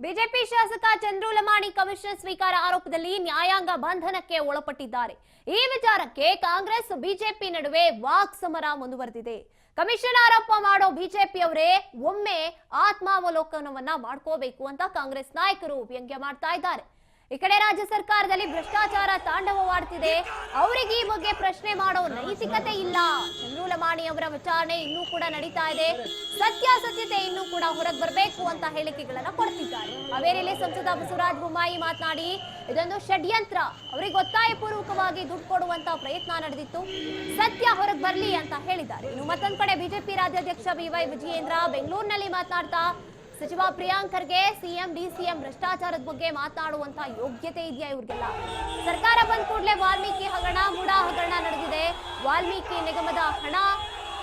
BJP ಶಾಸಕ Chandru Lamani commission ಸ್ವೀಕಾರ ಆರೋಪದಲ್ಲಿ ನ್ಯಾಯಾಂಗ ಬಂಧನಕ್ಕೆ ಒಳಪಟ್ಟಿದ್ದಾರೆ. ಈ ವಿಚಾರಕ್ಕೆ ಕಾಂಗ್ರೆಸ್ ಬಿಜೆಪಿ ನಡುವೆ ವಾಕ್ ಸಮರ ಮುಂದುವರೆದಿದೆ. ಕಮಿಷನ್ ಆರೋಪ ಮಾಡೋ ಬಿಜೆಪಿಯವರೇ ಒಮ್ಮೆ ಆತ್ಮಾವಲೋಕನವನ್ನ ಮಾಡ್ಕೋಬೇಕು ಅಂತ ಕಾಂಗ್ರೆಸ್ ನಾಯಕರು ವ್ಯಂಗ್ಯ ಮಾಡ್ತಾ ಇದ್ದಾರೆ. ಈ ಕಡೆ ರಾಜ್ಯ ಸರ್ಕಾರದಲ್ಲಿ ಭ್ರಷ್ಟಾಚಾರ ತಾಂಡವವಾಡ್ತಿದೆ. ಅವರಿಗೆ ಈ ಬಗ್ಗೆ ಪ್ರಶ್ನೆ ಮಾಡೋ ನೈತಿಕತೆ ಇಲ್ಲ. ಚಂದ್ರು ಲಮಾಣಿ ಅವರ ವಿಚಾರಣೆ ಇನ್ನೂ ಕೂಡ ನಡೀತಾ ಇದೆ. ಸತ್ಯಾಸತ್ಯತೆ ಇನ್ನೂ ಕೂಡ ಹೊರಗೆ ಬರಬೇಕು ಅಂತ ಹೇಳಿಕೆಗಳನ್ನ ಕೊಡ್ತಿದ್ದಾರೆ. ಹಾವೇರಿಯಲ್ಲಿ ಸಂಸದ ಬಸವರಾಜ ಬೊಮ್ಮಾಯಿ ಮಾತನಾಡಿ, ಇದೊಂದು ಷಡ್ಯಂತ್ರ, ಅವರಿಗೆ ಒತ್ತಾಯಪೂರ್ವಕವಾಗಿ ದುಡ್ಡು ಕೊಡುವಂತ ಪ್ರಯತ್ನ ನಡೆದಿತ್ತು, ಸತ್ಯ ಹೊರಗೆ ಬರಲಿ ಅಂತ ಹೇಳಿದ್ದಾರೆ. ಇನ್ನು ಮತ್ತೊಂದು ಕಡೆ ಬಿಜೆಪಿ ರಾಜ್ಯಾಧ್ಯಕ್ಷ ಬಿವೈ ವಿಜಯೇಂದ್ರ ಬೆಂಗಳೂರಿನಲ್ಲಿ ಮಾತನಾಡ್ತಾ, ಸಚಿವ ಪ್ರಿಯಾಂಕ್ ಖರ್ಗೆ ಸಿಎಂ ಡಿಸಿಎಂ ಭ್ರಷ್ಟಾಚಾರದ ಬಗ್ಗೆ ಮಾತನಾಡುವಂತ ಯೋಗ್ಯತೆ ಇದೆಯಾ ಇವ್ರಿಗೆಲ್ಲ? ಸರ್ಕಾರ ಬಂದ ಕೂಡಲೇ ವಾಲ್ಮೀಕಿ ಹಗರಣ, ಮೂಡಾ ಹಗರಣ ನಡೆದಿದೆ. ವಾಲ್ಮೀಕಿ ನಿಗಮದ ಹಣ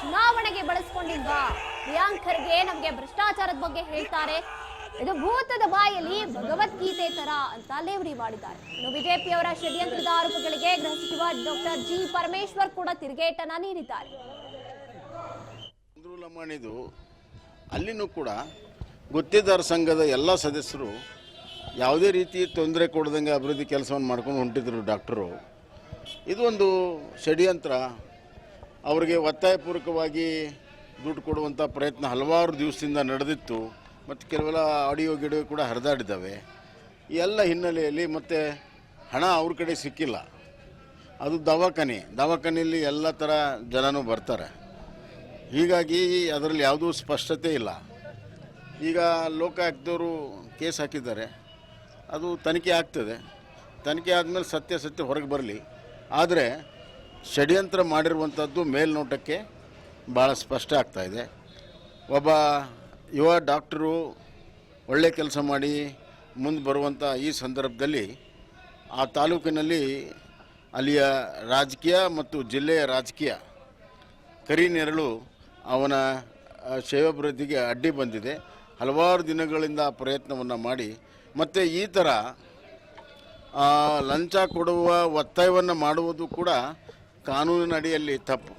ಚುನಾವಣೆಗೆ ಬಳಸ್ಕೊಂಡಿಲ್ವಾ? ಪ್ರಿಯಾಂಕ್ ಖರ್ಗೆ ನಮಗೆ ಭ್ರಷ್ಟಾಚಾರದ ಬಗ್ಗೆ ಹೇಳ್ತಾರೆ, ಇದು ಭೂತದ ಬಾಯಲ್ಲಿ ಭಗವದ್ಗೀತೆ ತರ ಅಂತ ಲೇವಡಿ ಮಾಡಿದ್ದಾರೆ. ಇನ್ನು ಬಿಜೆಪಿಯವರ ಷಡ್ಯಂತ್ರದ ಆರೋಪಗಳಿಗೆ ಗೃಹ ಸಚಿವ ಡಾಕ್ಟರ್ ಜಿ ಪರಮೇಶ್ವರ್ ಕೂಡ ತಿರುಗೇಟನ್ನ ನೀಡಿದ್ದಾರೆ. ಅಲ್ಲಿನೂ ಕೂಡ ಗುತ್ತಿಗೆದಾರ ಸಂಘದ ಎಲ್ಲ ಸದಸ್ಯರು ಯಾವುದೇ ರೀತಿ ತೊಂದರೆ ಕೊಡದಂಗೆ ಅಭಿವೃದ್ಧಿ ಕೆಲಸವನ್ನು ಮಾಡ್ಕೊಂಡು ಹೊಂಟಿದ್ರು ಡಾಕ್ಟರು. ಇದು ಒಂದು ಷಡ್ಯಂತ್ರ. ಅವರಿಗೆ ಒತ್ತಾಯಪೂರ್ವಕವಾಗಿ ದುಡ್ಡು ಕೊಡುವಂಥ ಪ್ರಯತ್ನ ಹಲವಾರು ದಿವಸದಿಂದ ನಡೆದಿತ್ತು ಮತ್ತು ಕೆಲವೆಲ್ಲ ಆಡಿಯೋ ಗಿಡಿಯೋ ಕೂಡ ಹರಿದಾಡಿದ್ದಾವೆ. ಈ ಎಲ್ಲ ಹಿನ್ನೆಲೆಯಲ್ಲಿ ಮತ್ತು ಹಣ ಅವ್ರ ಕಡೆ ಸಿಕ್ಕಿಲ್ಲ. ಅದು ದವಾಖಾನೆಯಲ್ಲಿ ಎಲ್ಲ ಥರ ಜನನೂ ಬರ್ತಾರೆ. ಹೀಗಾಗಿ ಅದರಲ್ಲಿ ಯಾವುದೂ ಸ್ಪಷ್ಟತೆ ಇಲ್ಲ. ಈಗ ಲೋಕಾಯುಕ್ತವರು ಕೇಸ್ ಹಾಕಿದ್ದಾರೆ, ಅದು ತನಿಖೆ ಆಗ್ತದೆ. ತನಿಖೆ ಆದಮೇಲೆ ಸತ್ಯಾಸತ್ಯ ಹೊರಗೆ ಬರಲಿ. ಆದರೆ ಷಡ್ಯಂತ್ರ ಮಾಡಿರುವಂಥದ್ದು ಮೇಲ್ನೋಟಕ್ಕೆ ಭಾಳ ಸ್ಪಷ್ಟ ಆಗ್ತಾಯಿದೆ. ಒಬ್ಬ ಯುವ ಡಾಕ್ಟರು ಒಳ್ಳೆ ಕೆಲಸ ಮಾಡಿ ಮುಂದೆ ಬರುವಂಥ ಈ ಸಂದರ್ಭದಲ್ಲಿ ಆ ತಾಲೂಕಿನಲ್ಲಿ ಅಲ್ಲಿಯ ರಾಜಕೀಯ ಮತ್ತು ಜಿಲ್ಲೆಯ ರಾಜಕೀಯ ಕರಿನೆರಳು ಅವನ ಸೇವಾಭಿವೃದ್ಧಿಗೆ ಅಡ್ಡಿ ಬಂದಿದೆ. ಹಲವಾರು ದಿನಗಳಿಂದ ಪ್ರಯತ್ನವನ್ನು ಮಾಡಿ ಮತ್ತು ಈ ಥರ ಲಂಚ ಕೊಡುವ ಒತ್ತಾಯವನ್ನು ಮಾಡುವುದು ಕೂಡ ಕಾನೂನಿನ ಅಡಿಯಲ್ಲಿ ತಪ್ಪು.